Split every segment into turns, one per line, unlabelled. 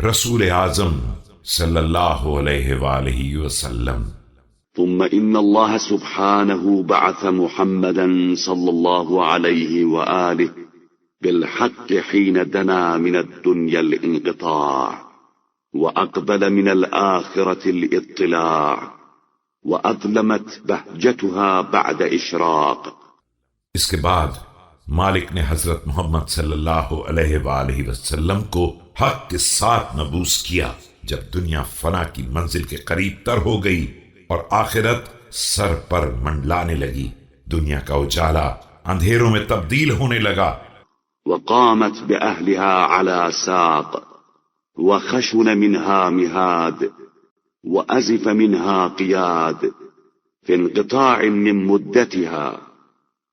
رسول اعظم صلی اللہ علیہ وآلہ وسلم۔
ثم إن الله سبحانه بعث محمدا صلى الله عليه وآله بالحق حين دنا من الدنيا الانقطاع وأقبل من الآخرة الاطلاع وأظلمت بهجتها بعد إشراق۔
اس کے بعد مالک نے حضرت محمد صلی اللہ علیہ وآلہ وسلم کو حق کے ساتھ مبعوث کیا جب دنیا فنا کی منزل کے قریب تر ہو گئی اور آخرت سر پر منڈلانے لگی، دنیا کا اجالا اندھیروں میں تبدیل ہونے لگا۔
وقامت بأهلها على ساق وخشن منها مهاد وأزف منها قياد في انقطاع من مدتها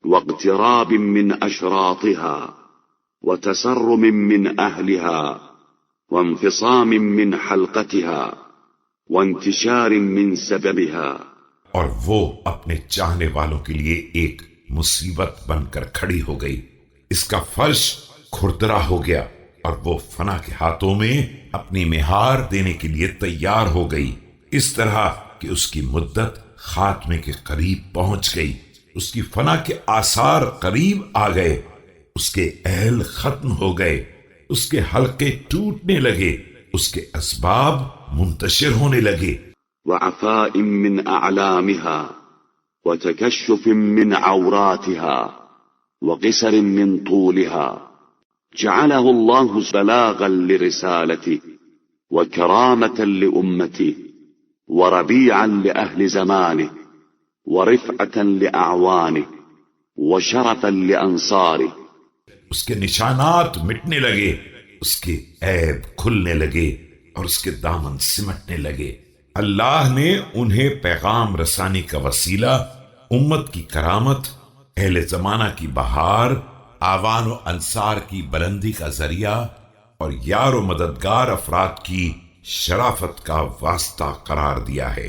واقتراب من أشراطها وتسرم من أهلها وانفصام من حلقتها وانتشار من سببها،
اور وہ اپنے چاہنے والوں کے لیے ایک مصیبت بن کر کھڑی ہو گئی، اس کا فرش کھردرا ہو گیا اور وہ فنا کے ہاتھوں میں اپنی مہار دینے کے لیے تیار ہو گئی، اس طرح کہ اس کی مدت خاتمے کے قریب پہنچ گئی، اس کی فنا کے آثار قریب آ گئے، اس کے اہل ختم ہو گئے، اس کے حلقے ٹوٹنے لگے، اس کے اسباب منتشر ہونے لگے۔
وعفاء من أعلامها وتكشف من عوراتها وقصر من طولها، جعله الله بلاغا لرسالته وكرامة لأمته وربيعا لأهل زمانه ورفعة لأعوانه وشرفا لأنصاره۔
اس کے نشانات مٹنے لگے، اس کے عیب کھلنے لگے اور اس کے دامن سمٹنے لگے۔ اللہ نے انہیں پیغام رسانی کا وسیلہ، امت کی کرامت، اہل زمانہ کی بہار، آوان و انصار کی بلندی کا ذریعہ اور یار و مددگار افراد کی شرافت کا واسطہ قرار دیا ہے۔